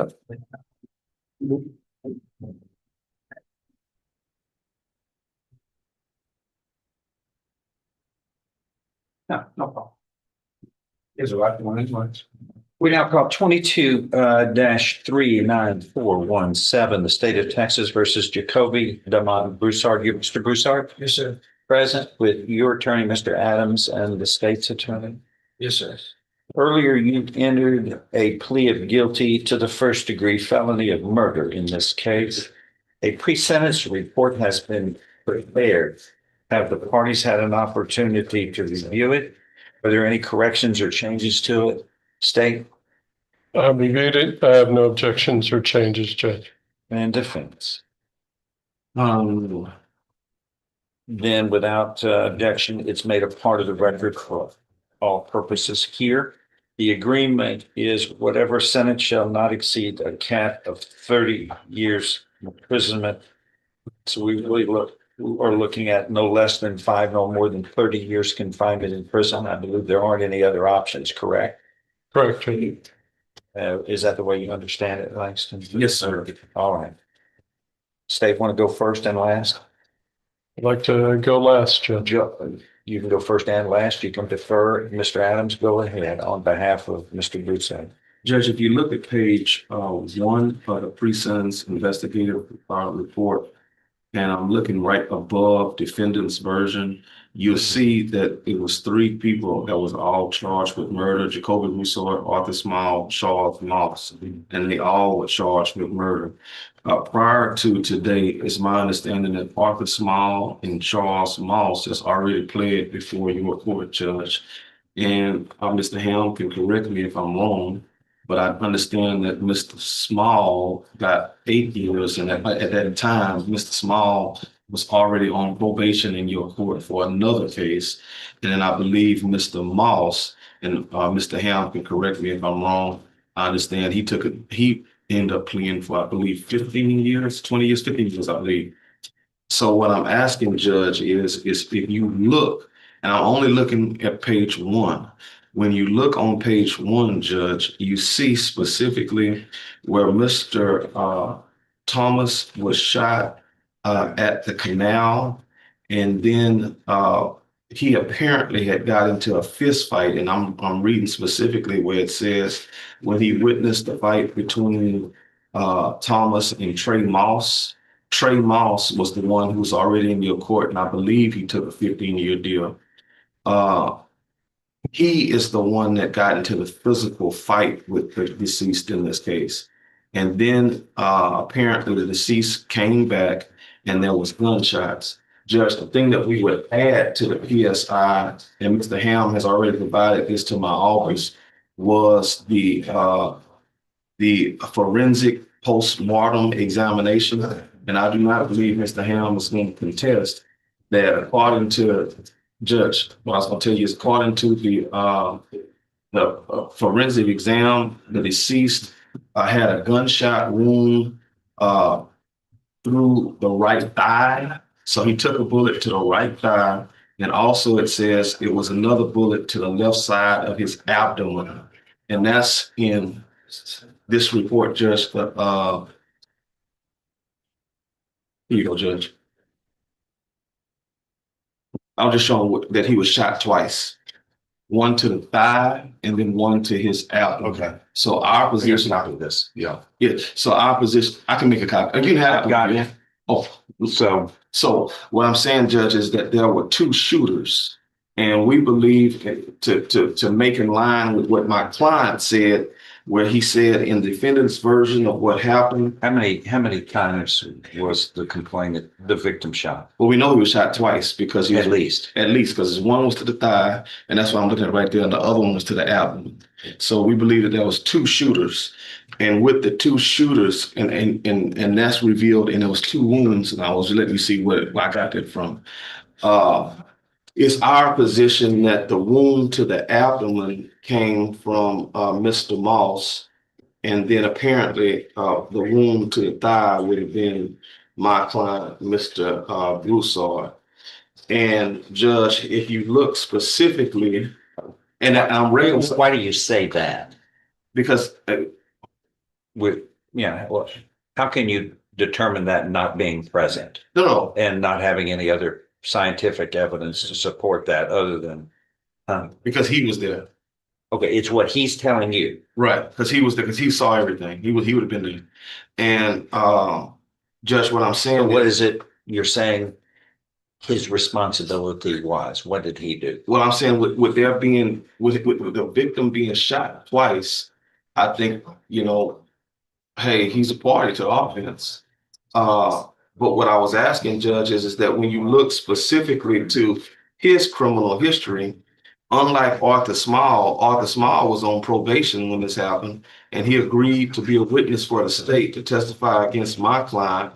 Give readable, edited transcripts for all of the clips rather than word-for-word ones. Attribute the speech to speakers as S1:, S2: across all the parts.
S1: No, no problem. Is it right? We now call 22-39417, the state of Texas versus Jacoby Broussard. You, Mr. Broussard?
S2: Yes, sir.
S1: Present with your attorney, Mr. Adams, and the state's attorney.
S2: Yes, sir.
S1: Earlier, you entered a plea of guilty to the first-degree felony of murder in this case. A pre-sentence report has been prepared. Have the parties had an opportunity to review it? Are there any corrections or changes to it? State
S3: I reviewed it. I have no objections or changes, Judge.
S1: and defense. Then without objection, it's made a part of the record for all purposes here. The agreement is whatever sentence shall not exceed a cap of 30 years imprisonment. So we really are looking at no less than 5, no more than 30 years confinement in prison. I believe there aren't any other options, correct?
S3: Correct, Judge.
S1: Is that the way you understand it, Langston?
S2: Yes, sir.
S1: All right. State, want to go first and last?
S3: I'd like to go last, Judge.
S1: You can go first and last. You can defer. Mr. Adams, go ahead on behalf of Mr. Broussard.
S2: Judge, if you look at page 1 of the pre-sentence investigative report, and I'm looking right above defendant's version, you'll see that it was 3 people that was all charged with murder: Jacoby Broussard, Arthur Small, Charles Moss, and they all were charged with murder. Prior to today, it's my understanding that Arthur Small and Charles Moss has already pled before your court, Judge. And Mr. Helm can correct me if I'm wrong, but I understand that Mr. Small got 8 years, and at that time, Mr. Small was already on probation in your court for another case. And then I believe Mr. Moss, and Mr. Helm can correct me if I'm wrong, I understand he ended up pleading for, I believe, 15 years, 20 years, 15 years, I believe. So what I'm asking, Judge, is if you look, and I'm only looking at page 1. When you look on page 1, Judge, you see specifically where Mr. Thomas was shot at the canal, and then he apparently had got into a fist fight, and I'm reading specifically where it says when he witnessed the fight between Thomas and Trey Moss. Trey Moss was the one who was already in your court, and I believe he took a 15-year deal. He is the one that got into the physical fight with the deceased in this case. And then apparently the deceased came back and there was gunshots. Judge, the thing that we would add to the PSI, and Mr. Helm has already provided this to my office, was the forensic post-mortem examination. And I do not believe Mr. Helm is going to contest that according to Judge, what I was going to tell you is according to the forensic exam, the deceased had a gunshot wound through the right thigh. So he took a bullet to the right thigh. And also it says it was another bullet to the left side of his abdomen. And that's in this report, Judge. Here you go, Judge. I'm just showing that he was shot twice. One to the thigh and then one to his abdomen.
S1: Okay.
S2: So our position.
S1: Copy this. Yeah.
S2: Yeah. So our position, I can make a copy. You can have
S1: Got it.
S2: Oh,
S1: So
S2: what I'm saying, Judge, is that there were 2 shooters, and we believe to make in line with what my client said, where he said in the defendant's version of what happened.
S1: how many times was the complainant, the victim shot?
S2: Well, we know he was shot twice because he was
S1: At least.
S2: because one was to the thigh, and that's what I'm looking at right there, and the other one was to the abdomen. So we believe that there was 2 shooters, and with the 2 shooters, and that's revealed, and there was 2 wounds, and I was letting you see where I got that from. It's our position that the wound to the abdomen came from Mr. Moss, and then apparently the wound to the thigh would have been my client, Mr. Broussard. And Judge, if you look specifically, and I'm ready.
S1: Why do you say that?
S2: Because
S1: With Yeah, well, how can you determine that not being present
S2: No,
S1: and not having any other scientific evidence to support that other than,
S2: because he was there.
S1: okay, it's what he's telling you.
S2: Right, because he was there, because he saw everything. He would have been there. And Judge, what I'm
S1: So
S2: saying
S1: what is it you're saying his responsibility was? What did he do?
S2: what I'm saying with there being with the victim being shot twice, I think, hey, he's a party to the offense. But what I was asking, Judge, is that when you look specifically to his criminal history, unlike Arthur Small was on probation when this happened, and he agreed to be a witness for the state to testify against my client.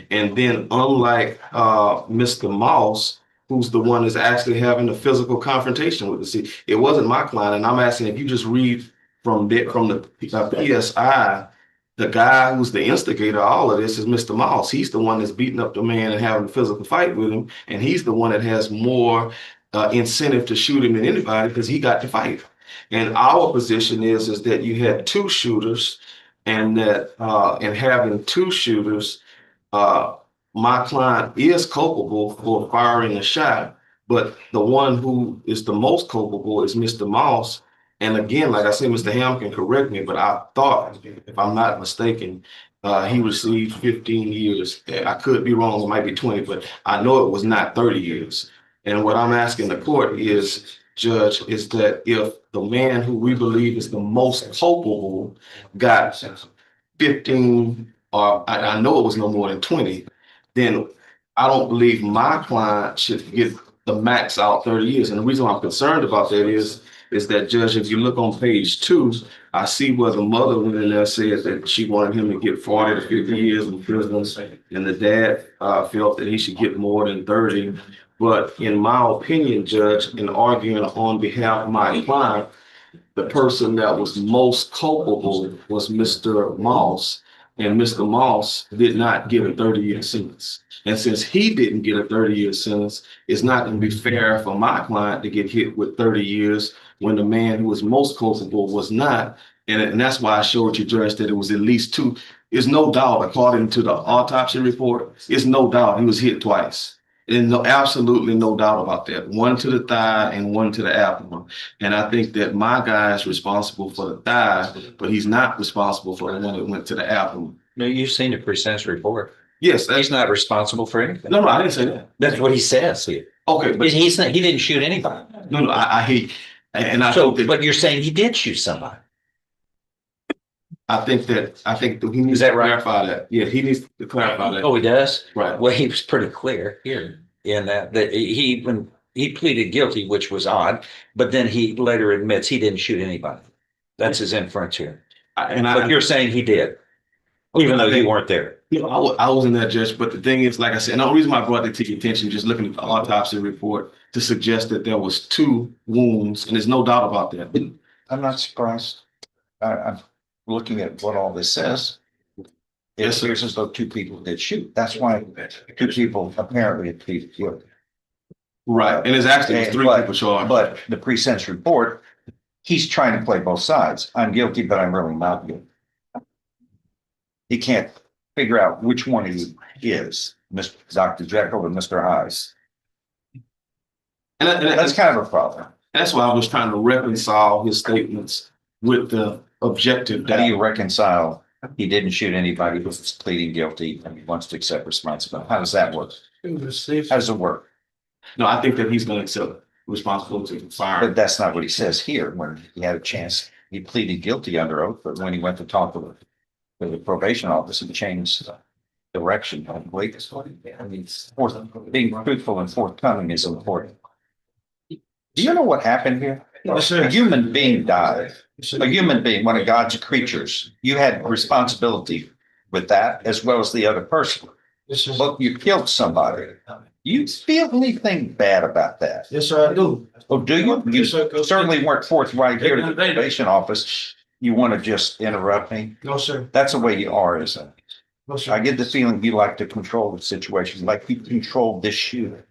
S2: And then, unlike Mr. Moss, who's the one that's actually having a physical confrontation with the city, it wasn't my client. And I'm asking if you just read from the PSI. The guy who's the instigator of all of this is Mr. Moss. He's the one that's beating up the man and having a physical fight with him. And he's the one that has more incentive to shoot him than anybody because he got to fight. And our position is that you had two shooters and that and having two shooters, my client is culpable for firing a shot, but the one who is the most culpable is Mr. Moss. And again, like I said, Mr. Ham can correct me, but I thought, if I'm not mistaken, he received 15 years. I could be wrong, it might be 20, but I know it was not 30 years. And what I'm asking the court is, Judge, is that if the man who we believe is the most culpable got 15, or I know it was no more than 20, then I don't believe my client should get the max out 30 years. And the reason I'm concerned about that is that, Judge, if you look on page 2, I see where the mother went in there said that she wanted him to get 40 to 50 years in prison, and the dad felt that he should get more than 30. But in my opinion, Judge, in arguing on behalf of my client, the person that was most culpable was Mr. Moss. And Mr. Moss did not get a 30-year sentence. And since he didn't get a 30-year sentence, it's not going to be fair for my client to get hit with 30 years when the man who was most culpable was not. And that's why I showed you, Judge, that it was at least two. There's no doubt, according to the autopsy report, it's no doubt he was hit twice. And absolutely no doubt about that. One to the thigh and one to the abdomen. And I think that my guy is responsible for the thigh, but he's not responsible for the one that went to the abdomen.
S1: No, you've seen the pre-sentence report.
S2: Yes,
S1: He's not responsible for anything.
S2: no, I didn't say that.
S1: That's what he says here.
S2: Okay, but
S1: He's not, he didn't shoot anybody.
S2: no, I hear you. And I
S1: So,
S2: think that,
S1: but you're saying he did shoot somebody.
S2: I think that he needs
S1: Is that
S2: to
S1: right?
S2: clarify that. Yeah, he needs to clarify that.
S1: Oh, he does?
S2: Right.
S1: Well, he was pretty clear here in that when he pleaded guilty, which was odd, but then he later admits he didn't shoot anybody. That's his inference here. But you're saying he did, even though you weren't there.
S2: I wasn't that, Judge, but the thing is, like I said, and the reason why I brought that to your attention, just looking at the autopsy report, to suggest that there was 2 wounds, and there's no doubt about that.
S1: I'm not surprised. I'm looking at what all this says. It appears as though 2 people did shoot. That's why 2 people apparently had pleaded guilty.
S2: Right, and it's actually 3 people charged.
S1: But the pre-sentence report, he's trying to play both sides. I'm guilty, but I'm really not guilty. He can't figure out which one he is, Mr. Dr. Jekyll and Mr. Hyde.
S2: And
S1: That's kind of a problem.
S2: that's why I was trying to reconcile his statements with the objective
S1: How do you
S2: data.
S1: reconcile he didn't shoot anybody who's pleading guilty and he wants to accept responsibility? How does that work? How does it work?
S2: No, I think that he's going to accept responsibility for
S1: But
S2: firing.
S1: that's not what he says here. When he had a chance, he pleaded guilty under oath, but when he went to talk to the probation office, he changed direction completely. I mean, being truthful and forthcoming is important. Do you know what happened here? A human being died. A human being, one of God's creatures. You had responsibility with that as well as the other person. But you killed somebody. You feel anything bad about that?
S4: Yes, sir, I do.
S1: Oh, do you? You
S4: Yes, sir.
S1: certainly weren't forthright here to the probation office. You want to just interrupt me?
S4: No, sir.
S1: That's the way you are, isn't it?
S4: No, sir.
S1: I get the feeling you like to control the situation, like you control this shooter.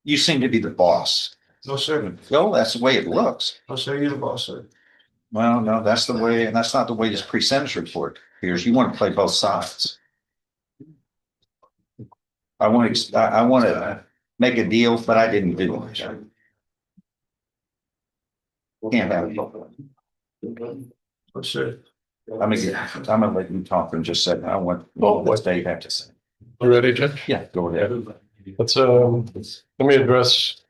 S1: You seem to be the boss.
S4: No, sir.
S1: Well, that's the way it looks.
S4: No, sir, you're the boss, sir.
S1: Well, no, that's the way, and that's not the way this pre-sentence report appears. You want to play both sides. I want to make a deal, but I didn't do it. Can't have it both ways.
S2: What's it?
S1: I'm gonna let you talk for just a second. I want what Dave had to say.
S3: You ready, Judge?
S1: Yeah, go ahead.
S3: Let me address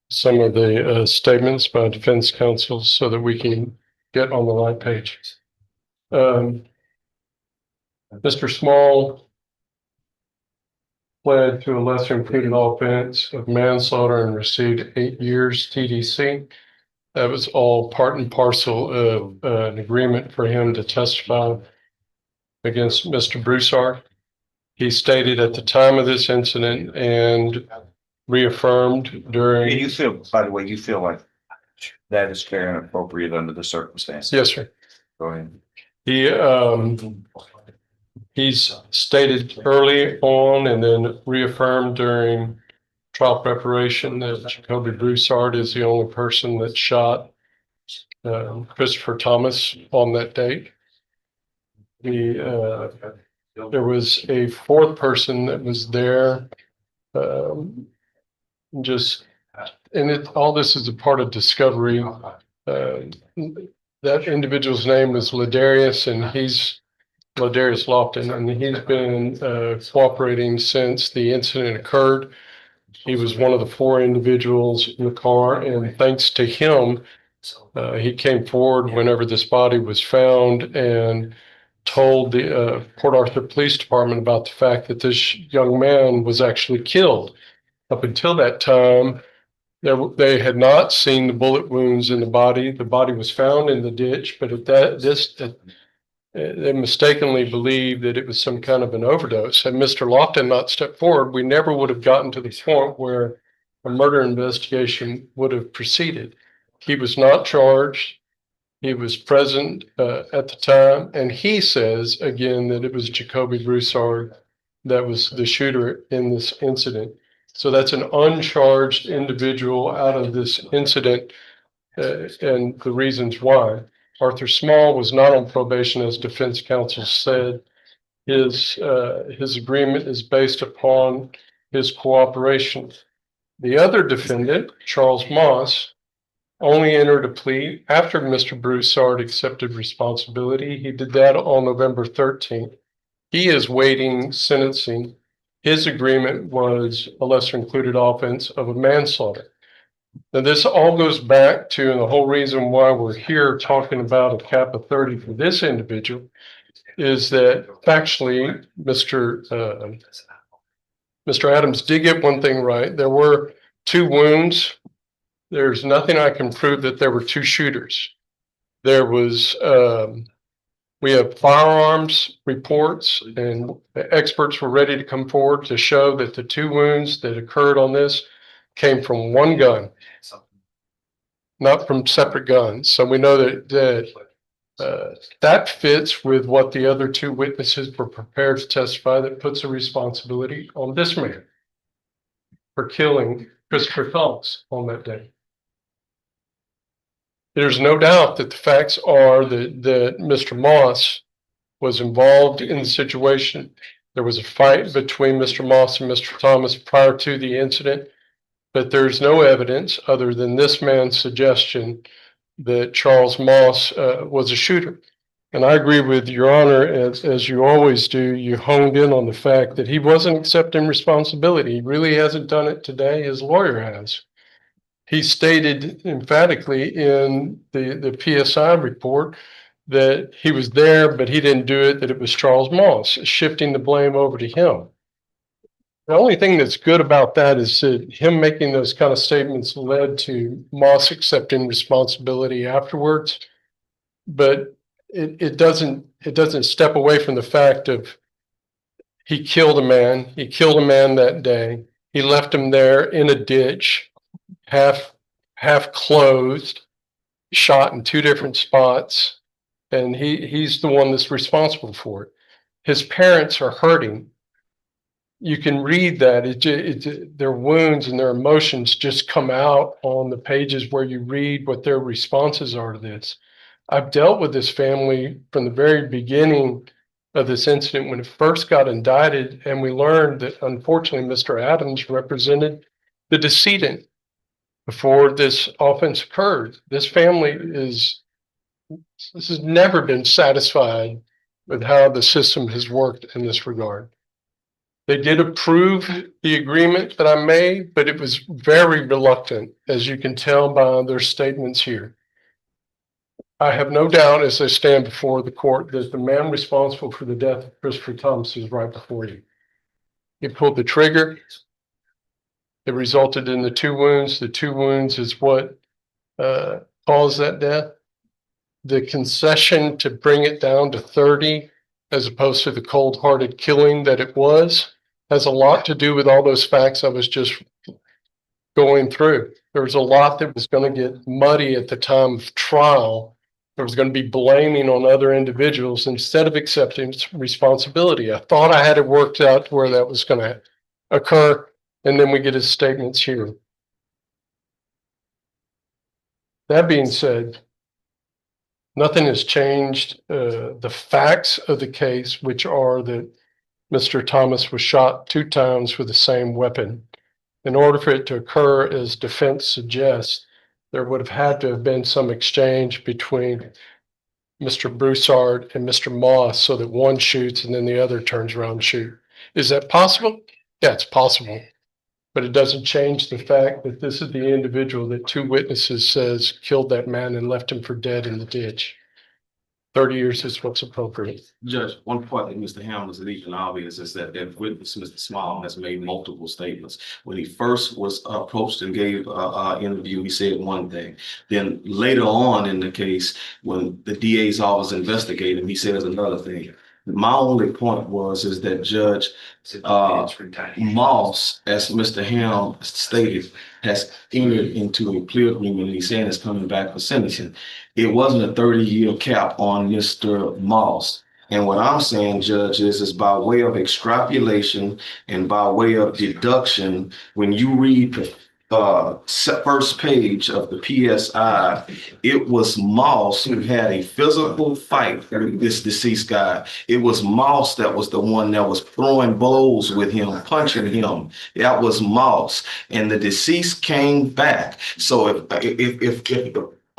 S3: some of the statements by defense counsel so that we can get on the right page. Mr. Small pled to a lesser included offense of manslaughter and received 8 years TDC. That was all part and parcel of an agreement for him to testify against Mr. Broussard. He stated at the time of this incident and reaffirmed during.
S1: And you feel, by the way, you feel like that is fair and appropriate under the circumstances?
S3: Yes, sir.
S1: Go ahead.
S3: He's stated early on and then reaffirmed during trial preparation that Jacoby Broussard is the only person that shot Christopher Thomas on that date. There was a fourth person that was there. All this is a part of discovery. That individual's name is Ladarius, and he's Ladarius Lofton, and he's been cooperating since the incident occurred. He was one of the 4 individuals in the car, and thanks to him, he came forward whenever this body was found and told the Port Arthur Police Department about the fact that this young man was actually killed. Up until that time, they had not seen the bullet wounds in the body. The body was found in the ditch, but they mistakenly believed that it was some kind of an overdose. Had Mr. Lofton not stepped forward, we never would have gotten to the point where a murder investigation would have proceeded. He was not charged. He was present at the time, and he says again that it was Jacoby Broussard that was the shooter in this incident. So that's an uncharged individual out of this incident, and the reasons why. Arthur Small was not on probation, as defense counsel said. His agreement is based upon his cooperation. The other defendant, Charles Moss, only entered a plea after Mr. Broussard accepted responsibility. He did that on November 13th. He is waiting sentencing. His agreement was a lesser included offense of a manslaughter. Now, this all goes back to, and the whole reason why we're here talking about a cap of 30 for this individual is that factually, Mr. Adams did get one thing right. There were 2 wounds. There's nothing I can prove that there were 2 shooters. There was, we have firearms reports, and the experts were ready to come forward to show that the 2 wounds that occurred on this came from one gun, not from separate guns. So we know that fits with what the other 2 witnesses were prepared to testify, that puts a responsibility on this man for killing Christopher Thomas on that day. There's no doubt that the facts are that Mr. Moss was involved in the situation. There was a fight between Mr. Moss and Mr. Thomas prior to the incident, but there's no evidence other than this man's suggestion that Charles Moss was a shooter. And I agree with Your Honor, as you always do. You honed in on the fact that he wasn't accepting responsibility. He really hasn't done it today. His lawyer has. He stated emphatically in the PSI report that he was there, but he didn't do it, that it was Charles Moss, shifting the blame over to him. The only thing that's good about that is that him making those kind of statements led to Moss accepting responsibility afterwards. But it doesn't step away from the fact of he killed a man. He killed a man that day. He left him there in a ditch, half clothed, shot in 2 different spots, and he's the one that's responsible for it. His parents are hurting. You can read that. Their wounds and their emotions just come out on the pages where you read what their responses are to this. I've dealt with this family from the very beginning of this incident when it first got indicted, and we learned that unfortunately Mr. Adams represented the decedent before this offense occurred. This family has never been satisfied with how the system has worked in this regard. They did approve the agreement that I made, but it was very reluctant, as you can tell by their statements here. I have no doubt as I stand before the court that the man responsible for the death of Christopher Thomas is right before you. He pulled the trigger. It resulted in the 2 wounds. The 2 wounds is what caused that death. The concession to bring it down to 30, as opposed to the cold-hearted killing that it was, has a lot to do with all those facts I was just going through. There was a lot that was going to get muddy at the time of trial. There was going to be blaming on other individuals instead of accepting responsibility. I thought I had it worked out to where that was going to occur, and then we get his statements here. That being said, nothing has changed. The facts of the case, which are that Mr. Thomas was shot 2 times with the same weapon. In order for it to occur, as defense suggests, there would have had to have been some exchange between Mr. Broussard and Mr. Moss so that one shoots and then the other turns around and shoots. Is that possible? Yeah, it's possible. But it doesn't change the fact that this is the individual that 2 witnesses says killed that man and left him for dead in the ditch. 30 years is what's appropriate.
S2: Judge, one point that Mr. Hamlin is leaving obvious is that witness, Mr. Small, has made multiple statements. When he first was approached and gave an interview, he said one thing. Then later on in the case, when the DA's office investigated, he says another thing. My only point is that Judge Moss, as Mr. Ham stated, has entered into a plea agreement, and he's saying it's coming back for sentencing. It wasn't a 30-year cap on Mr. Moss. And what I'm saying, Judge, is by way of extrapolation and by way of deduction, when you read the first page of the PSI, it was Moss who had a physical fight with this deceased guy. It was Moss that was the one that was throwing blows with him, punching him. That was Moss. And the deceased came back. So if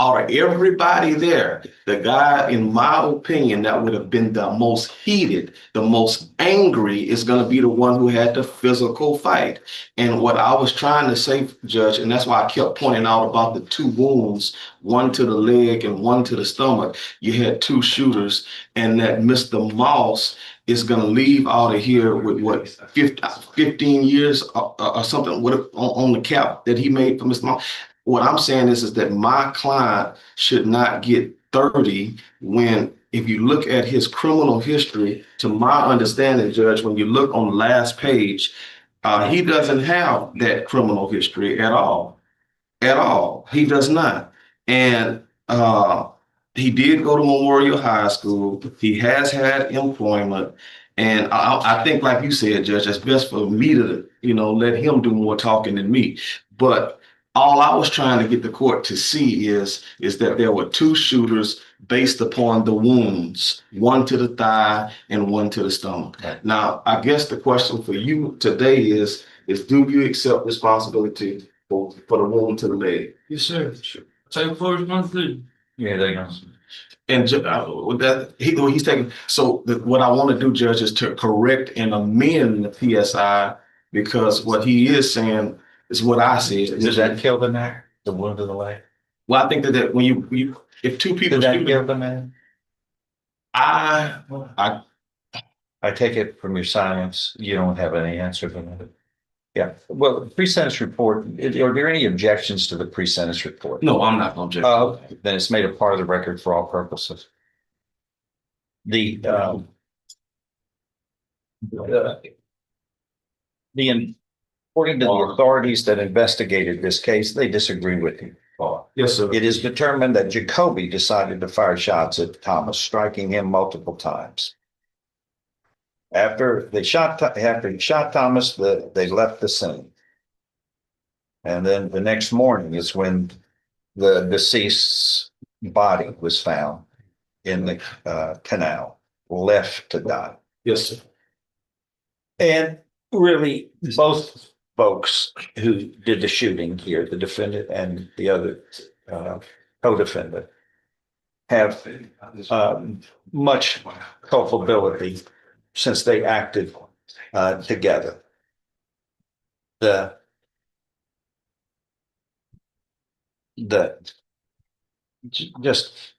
S2: out of everybody there, the guy, in my opinion, that would have been the most heated, the most angry, is going to be the one who had the physical fight. And what I was trying to say, Judge, and that's why I kept pointing out about the 2 wounds, one to the leg and one to the stomach. You had 2 shooters, and that Mr. Moss is going to leave out of here with what, 15 years or something on the cap that he made for Mr. Moss. What I'm saying is that my client should not get 30 when, if you look at his criminal history, to my understanding, Judge, when you look on the last page, he doesn't have that criminal history at all. At all. He does not. And he did go to Memorial High School. He has had employment. And I think, like you said, Judge, it's best for me to, let him do more talking than me. But all I was trying to get the court to see is that there were 2 shooters based upon the wounds, one to the thigh and one to the stomach. Right. Now, I guess the question for you today is do you accept responsibility for the wound to the leg?
S4: Yes, sir. Take full responsibility.
S1: Yeah, there you go.
S2: And with that, he's taking. So what I want to do, Judge, is to correct and amend the PSI, because what he is saying is what I said.
S1: Does that kill the man? The wound to the leg?
S2: Well, I think that when you if 2 people,
S1: Did that kill the man?
S2: I
S1: take it from your silence, you don't have any answer for that. Yeah, well, the pre-sentence report, are there any objections to the pre-sentence report?
S2: No, I'm not going to object.
S1: Then it's made a part of the record for all purposes. According to the authorities that investigated this case, they disagree with you.
S2: Yes, sir.
S1: It is determined that Jacoby decided to fire shots at Thomas, striking him multiple times. After he shot Thomas, they left the scene. And then the next morning is when the deceased's body was found in the canal, left to die.
S2: Yes, sir.
S1: And really, both folks who did the shooting here, the defendant and the other co-defendant, have much culpability since they acted together. The just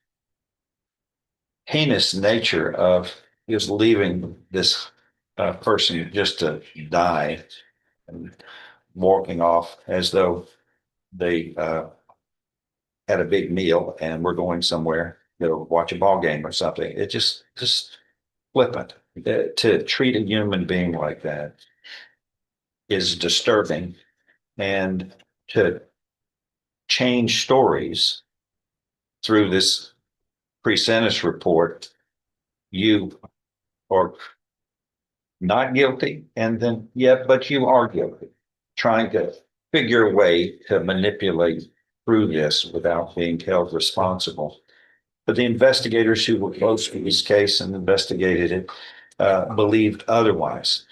S1: heinous nature of just leaving this person just to die and walking off as though they had a big meal and were going somewhere to watch a ball game or something. It just flippant. To treat a human being like that is disturbing, and to change stories through this pre-sentence report, you are not guilty, and then, yeah, but you are guilty, trying to figure a way to manipulate through this without being held responsible. But the investigators who were close to this case and investigated it believed otherwise.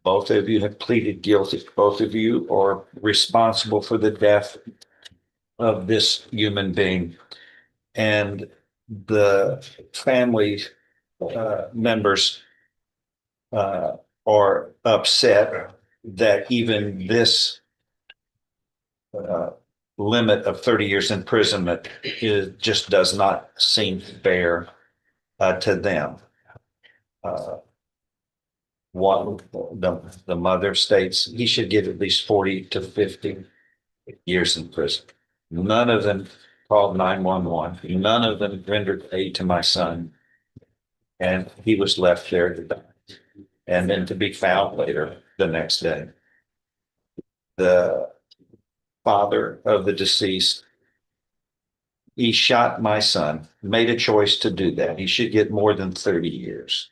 S1: Both of you have pleaded guilty. Both of you are responsible for the death of this human being. And the family members are upset that even this limit of 30 years imprisonment just does not seem fair to them. One, the mother states he should get at least 40 to 50 years in prison. None of them called 911. None of them rendered aid to my son. And he was left there to die, and then to be found later the next day. The father of the deceased, he shot my son, made a choice to do that. He should get more than 30 years.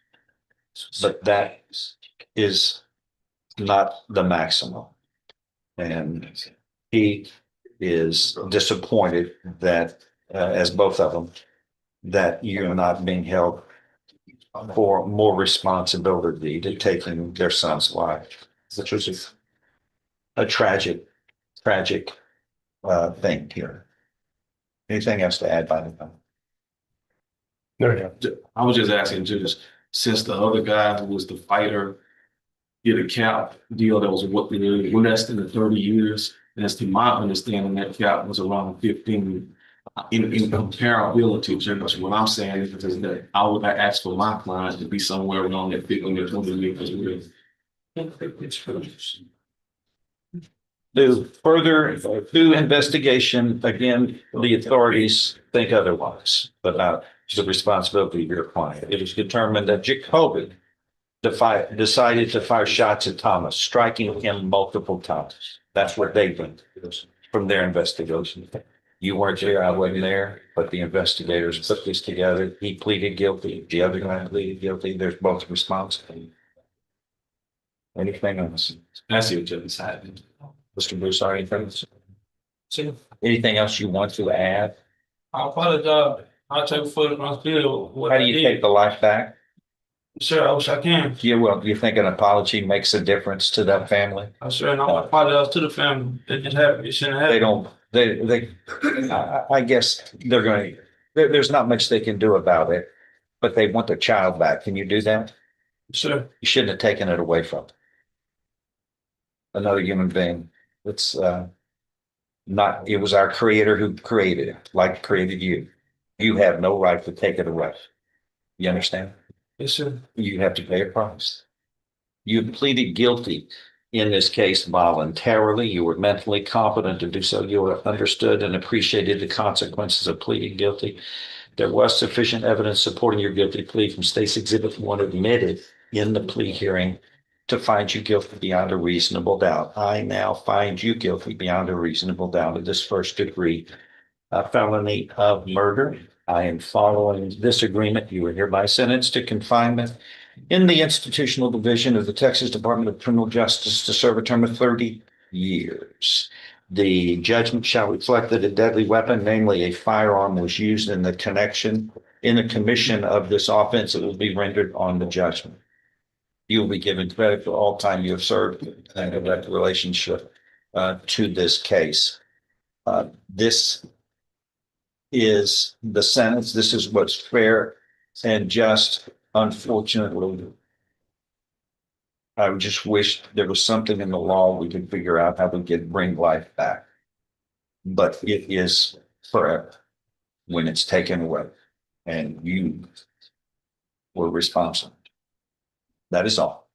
S1: But that is not the maximum. And he is disappointed that, as both of them, that you're not being held for more responsibility to taking their son's life, which was a tragic thing here. Anything else to add by the way?
S3: No,
S2: I was just asking Judge, since the other guy who was the fighter did a cap deal that was what less than the 30 years, and as to my understanding, that cap was around 15. In comparability, Judge, what I'm saying is that I would ask for my client to be somewhere around that 15 to 20 years as well.
S1: Through investigation, again, the authorities think otherwise about the responsibility of your client. It was determined that Jacoby decided to fire shots at Thomas, striking him multiple times. That's what they think from their investigation. You weren't there, I wasn't there, but the investigators put this together. He pleaded guilty. The other guy pleaded guilty. There's both responsible. Anything else?
S2: I see what Judge said.
S1: Mr. Broussard, anything else you want to add?
S4: I apologize. I'll take full responsibility.
S1: How do you take the life back?
S4: Sir, I wish I can.
S1: Yeah, well, do you think an apology makes a difference to that family?
S4: I sure, and I want to apologize to the family. It didn't happen. It shouldn't happen.
S1: They don't, I guess they're going, there's not much they can do about it, but they want their child back. Can you do that?
S4: Sure.
S1: You shouldn't have taken it away from them. Another human being. It's not, it was our creator who created it, like created you. You have no right to take it away. You understand?
S4: Yes, sir.
S1: You have to pay a price. You pleaded guilty in this case voluntarily. You were mentally competent to do so. You understood and appreciated the consequences of pleading guilty. There was sufficient evidence supporting your guilty plea from State's Exhibit 1 admitted in the plea hearing to find you guilty beyond a reasonable doubt. I now find you guilty beyond a reasonable doubt of this first degree felony of murder. I am following this agreement. You are hereby sentenced to confinement in the institutional division of the Texas Department of Criminal Justice to serve a term of 30 years. The judgment shall reflect that a deadly weapon, namely a firearm, was used in the commission of this offense. It will be rendered on the judgment. You will be given credit for all time you have served and a direct relationship to this case. This is the sentence. This is what's fair and just. Unfortunately, I would just wish there was something in the law we could figure out how we could bring life back. But it is forever when it's taken away and you were responsible. That is all.